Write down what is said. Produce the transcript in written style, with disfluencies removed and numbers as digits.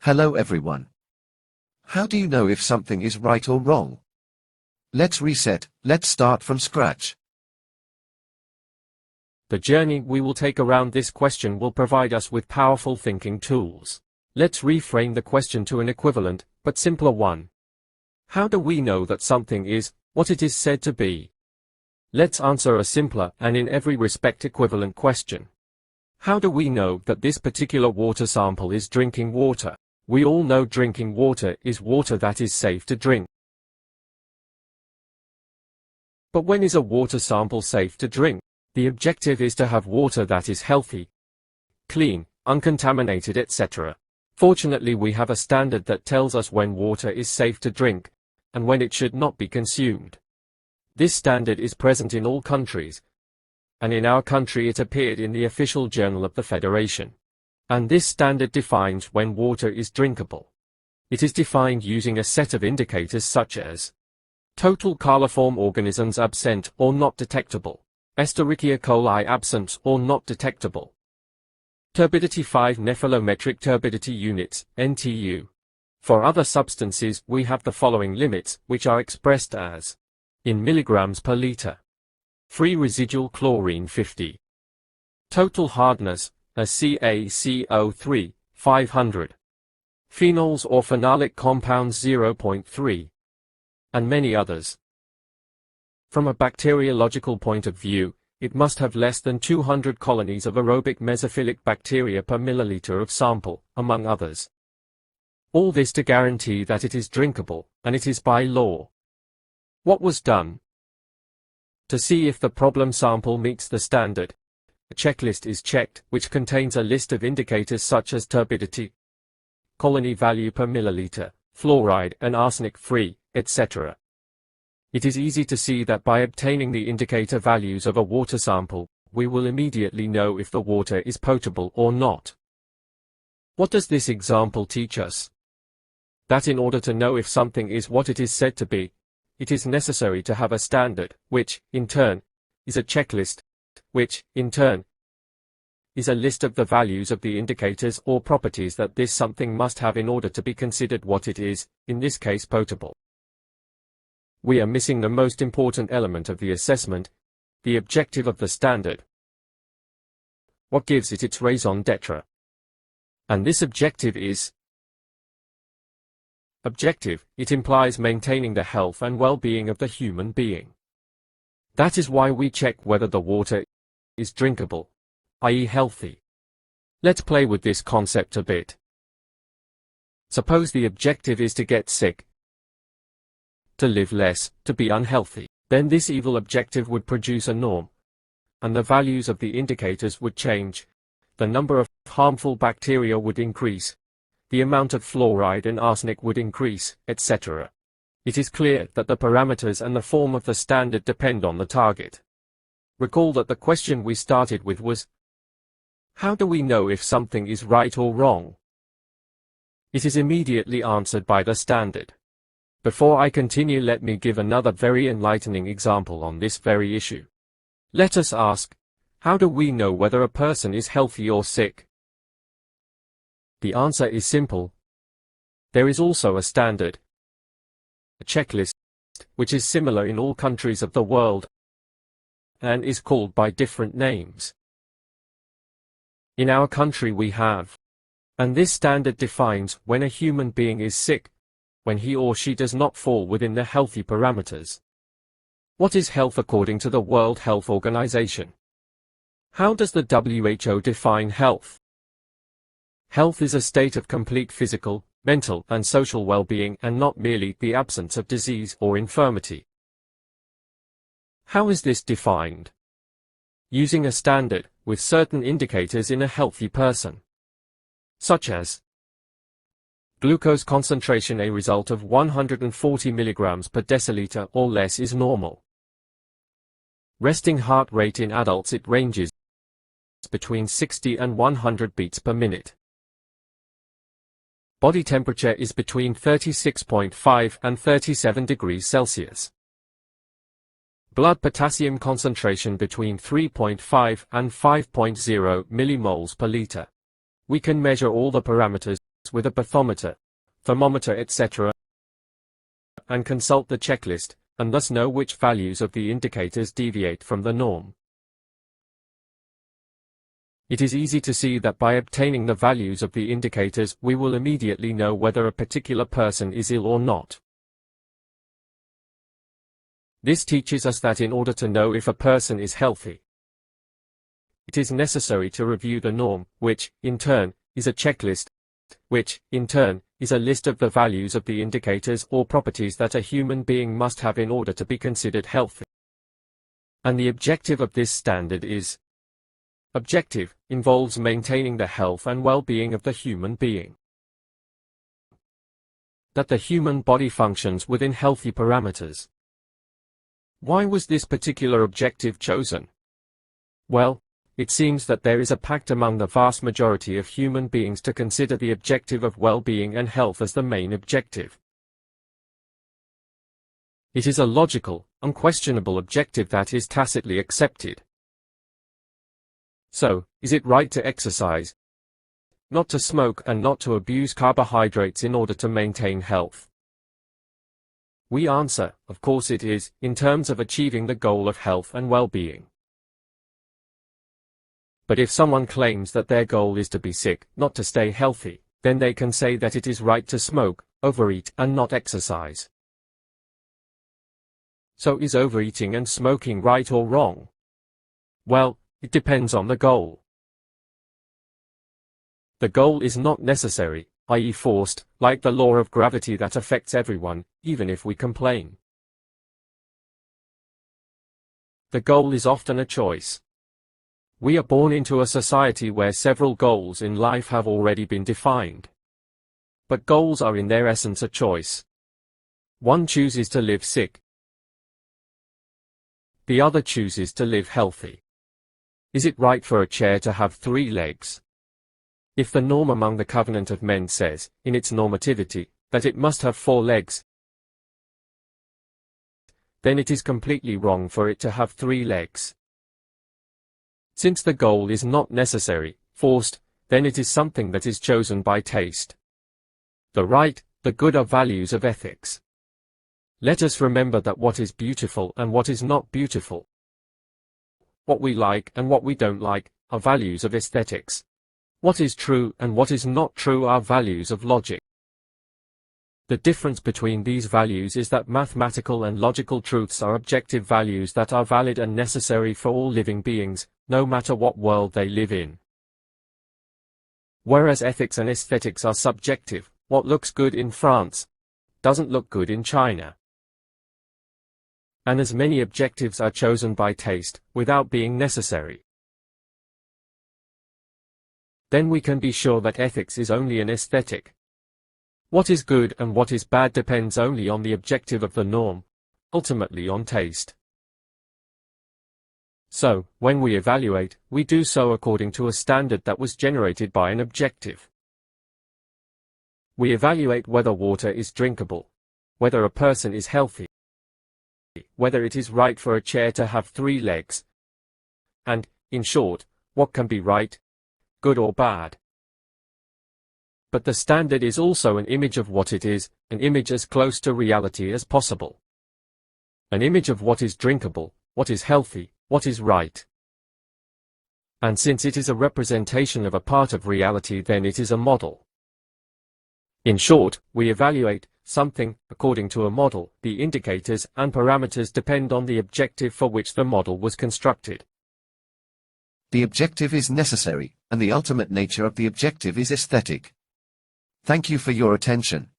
Hello everyone. How do you know if something is right or wrong? Let's reset, let's start from scratch. The journey we will take around this question will provide us with powerful thinking tools. Let's reframe the question to an equivalent, but simpler one. How do we know that something is what it is said to be? Let's answer a simpler and in every respect equivalent question. How do we know that this particular water sample is drinking water? We all know drinking water is water that is safe to drink. But when is a water sample safe to drink? The objective is to have water that is healthy, clean, uncontaminated, etc. Fortunately, we have a standard that tells us when water is safe to drink, and when it should not be consumed. This standard is present in all countries, and in our country it appeared in the official journal of the Federation. And this standard defines when water is drinkable. It is defined using a set of indicators such as total coliform organisms absent or not detectable, Escherichia coli absent or not detectable, turbidity 5 nephelometric turbidity units, NTU. For other substances we have the following limits, which are expressed as in milligrams per liter. Free residual chlorine 50. Total hardness, a CaCO3, 500. Phenols or phenolic compounds 0.3. And many others. From a bacteriological point of view, it must have less than 200 colonies of aerobic mesophilic bacteria per milliliter of sample, among others. All this to guarantee that it is drinkable, and it is by law. What was done? To see if the problem sample meets the standard, a checklist is checked, which contains a list of indicators such as turbidity, colony value per milliliter, fluoride and arsenic free, etc. It is easy to see that by obtaining the indicator values of a water sample, we will immediately know if the water is potable or not. What does this example teach us? That in order to know if something is what it is said to be, it is necessary to have a standard, which, in turn, is a checklist, which, in turn, is a list of the values of the indicators or properties that this something must have in order to be considered what it is, in this case potable. We are missing the most important element of the assessment, the objective of the standard. What gives it its raison d'etre? And this objective is objective. It implies maintaining the health and well-being of the human being. That is why we check whether the water is drinkable, i.e. healthy. Let's play with this concept a bit. Suppose the objective is to get sick, to live less, to be unhealthy. Then this evil objective would produce a norm, and the values of the indicators would change. The number of harmful bacteria would increase, the amount of fluoride and arsenic would increase, etc. It is clear that the parameters and the form of the standard depend on the target. Recall that the question we started with was, how do we know if something is right or wrong? It is immediately answered by the standard. Before I continue, let me give another very enlightening example on this very issue. Let us ask, how do we know whether a person is healthy or sick? The answer is simple. There is also a standard, a checklist, which is similar in all countries of the world, and is called by different names. In our country we have, and this standard defines when a human being is sick, when he or she does not fall within the healthy parameters. What is health according to the World Health Organization? How does the WHO define health? Health is a state of complete physical, mental, and social well-being, and not merely the absence of disease or infirmity. How is this defined? Using a standard, with certain indicators in a healthy person, such as glucose concentration. A result of 140 mg per deciliter or less is normal. Resting heart rate in adults, it ranges between 60 and 100 beats per minute. Body temperature is between 36.5 and 37 degrees Celsius. Blood potassium concentration between 3.5 and 5.0 millimoles per liter. We can measure all the parameters with a bathymeter, thermometer, etc., and consult the checklist, and thus know which values of the indicators deviate from the norm. It is easy to see that by obtaining the values of the indicators, we will immediately know whether a particular person is ill or not. This teaches us that in order to know if a person is healthy, it is necessary to review the norm, which, in turn, is a checklist, which, in turn, is a list of the values of the indicators or properties that a human being must have in order to be considered healthy. And the objective of this standard is objective, involves maintaining the health and well-being of the human being. That the human body functions within healthy parameters. Why was this particular objective chosen? Well, it seems that there is a pact among the vast majority of human beings to consider the objective of well-being and health as the main objective. It is a logical, unquestionable objective that is tacitly accepted. So, is it right to exercise, not to smoke, and not to abuse carbohydrates in order to maintain health? We answer, of course it is, in terms of achieving the goal of health and well-being. But if someone claims that their goal is to be sick, not to stay healthy, then they can say that it is right to smoke, overeat, and not exercise. So is overeating and smoking right or wrong? Well, it depends on the goal. The goal is not necessary, i.e. forced, like the law of gravity that affects everyone, even if we complain. The goal is often a choice. We are born into a society where several goals in life have already been defined. But goals are in their essence a choice. One chooses to live sick. The other chooses to live healthy. Is it right for a chair to have 3 legs? If the norm among the covenant of men says, in its normativity, that it must have 4 legs, then it is completely wrong for it to have 3 legs. Since the goal is not necessary, forced, then it is something that is chosen by taste. The right, the good are values of ethics. Let us remember that what is beautiful and what is not beautiful, what we like and what we don't like, are values of aesthetics. What is true and what is not true are values of logic. The difference between these values is that mathematical and logical truths are objective values that are valid and necessary for all living beings, no matter what world they live in. Whereas ethics and aesthetics are subjective, what looks good in France doesn't look good in China. And as many objectives are chosen by taste, without being necessary, then we can be sure that ethics is only an aesthetic. What is good and what is bad depends only on the objective of the norm, ultimately on taste. So, when we evaluate, we do so according to a standard that was generated by an objective. We evaluate whether water is drinkable, whether a person is healthy, whether it is right for a chair to have 3 legs, and, in short, what can be right, good or bad. But the standard is also an image of what it is, an image as close to reality as possible. An image of what is drinkable, what is healthy, what is right. And since it is a representation of a part of reality, then it is a model. In short, we evaluate something according to a model. The indicators and parameters depend on the objective for which the model was constructed. The objective is necessary, and the ultimate nature of the objective is aesthetic. Thank you for your attention.